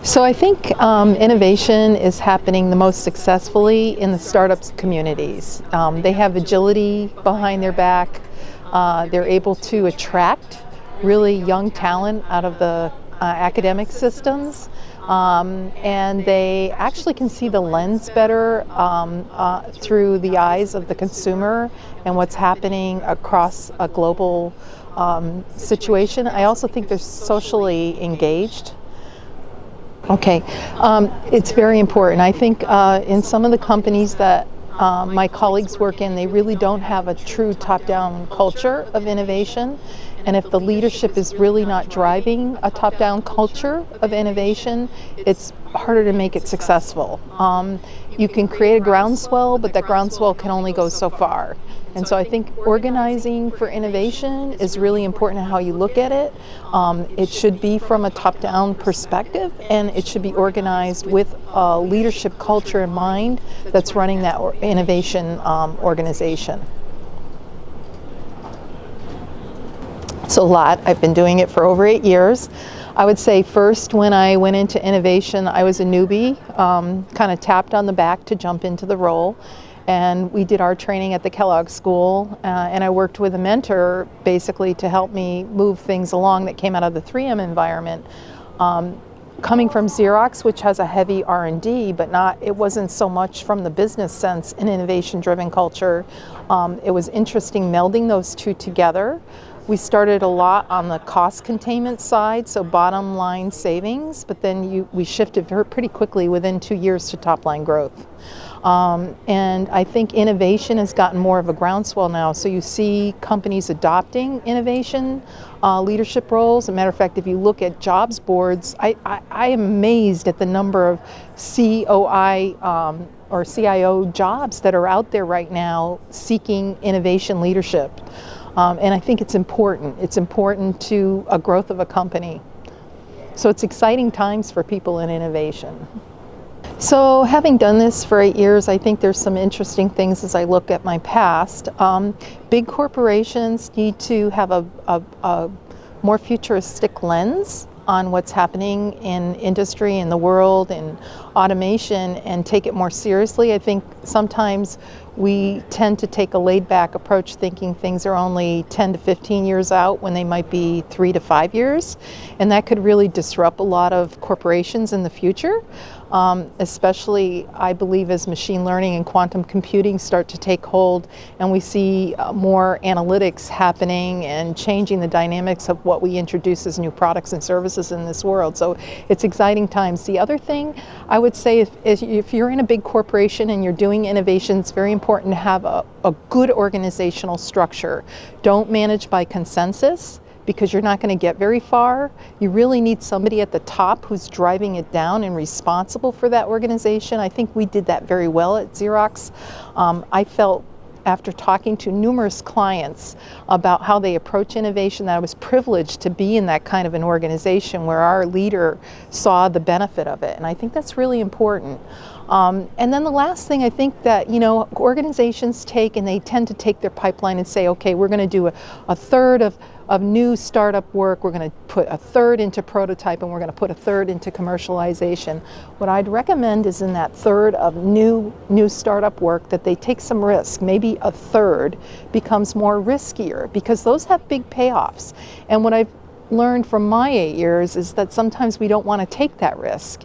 So I think innovation is happening the most successfully in the startups communities. They have agility behind their back. They're able to attract really young talent out of the academic systems. And they actually can see the lens better through the eyes of the consumer and what's happening across a global situation. I also think they're socially engaged. Okay, it's very important. I think in some of the companies that my colleagues work in, they really don't have a true top-down culture of innovation. And if the leadership is really not driving a top-down culture of innovation, it's harder to make it successful. You can create a groundswell, but that groundswell can only go so far. And so I think organizing for innovation is really important in how you look at it. It should be from a top-down perspective, and it should be organized with a leadership culture in mind that's running that innovation organization. So a lot. I've been doing it for over 8 years. I would say first when I went into innovation, I was a newbie, kind of tapped on the back to jump into the role. And we did our training at the Kellogg School, and I worked with a mentor basically to help me move things along that came out of the 3M environment. Coming from Xerox, which has a heavy R&D, but it wasn't so much from the business sense an innovation-driven culture. It was interesting melding those two together. We started a lot on the cost containment side, so bottom line savings, but then we shifted pretty quickly within 2 years to top line growth. And I think innovation has gotten more of a groundswell now. So you see companies adopting innovation leadership roles. As a matter of fact, if you look at jobs boards, I am amazed at the number of COI or CIO jobs that are out there right now seeking innovation leadership. And I think it's important. It's important to a growth of a company. So it's exciting times for people in innovation. So having done this for 8 years, I think there's some interesting things as I look at my past. Big corporations need to have a more futuristic lens on what's happening in industry, in the world, in automation, and take it more seriously. I think sometimes we tend to take a laid-back approach, thinking things are only 10 to 15 years out when they might be 3 to 5 years. And that could really disrupt a lot of corporations in the future. Especially, I believe, as machine learning and quantum computing start to take hold and we see more analytics happening and changing the dynamics of what we introduce as new products and services in this world. So it's exciting times. The other thing I would say, if you're in a big corporation and you're doing innovation, it's very important to have a good organizational structure. Don't manage by consensus, because you're not going to get very far. You really need somebody at the top who's driving it down and responsible for that organization. I think we did that very well at Xerox. I felt, after talking to numerous clients about how they approach innovation, that I was privileged to be in that kind of an organization where our leader saw the benefit of it. And I think that's really important. And then the last thing, I think that, organizations they tend to take their pipeline and say, okay, we're going to do a third of new startup work, we're going to put a third into prototype, and we're going to put a third into commercialization. What I'd recommend is in that third of new startup work that they take some risk. Maybe a third becomes more riskier, because those have big payoffs. And what I've learned from my 8 years is that sometimes we don't want to take that risk.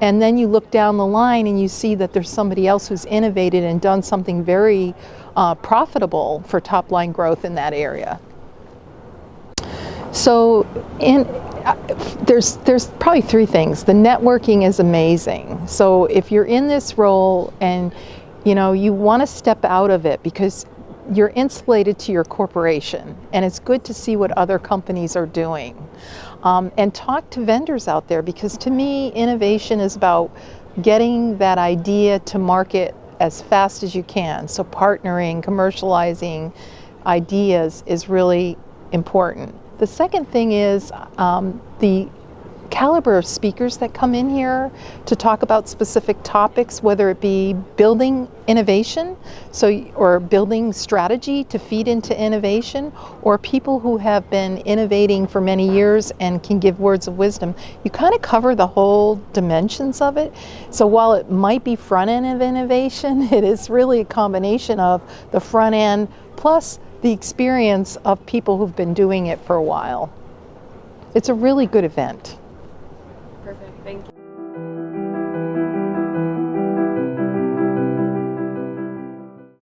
And then you look down the line and you see that there's somebody else who's innovated and done something very profitable for top line growth in that area. So there's probably 3 things. The networking is amazing. So if you're in this role and you want to step out of it because you're insulated to your corporation, and it's good to see what other companies are doing. And talk to vendors out there, because to me, innovation is about getting that idea to market as fast as you can. So partnering, commercializing ideas is really important. The second thing is the caliber of speakers that come in here to talk about specific topics, whether it be building innovation, or building strategy to feed into innovation, or people who have been innovating for many years and can give words of wisdom. You kind of cover the whole dimensions of it. So while it might be front end of innovation, it is really a combination of the front end plus the experience of people who've been doing it for a while. It's a really good event. Perfect, thank you.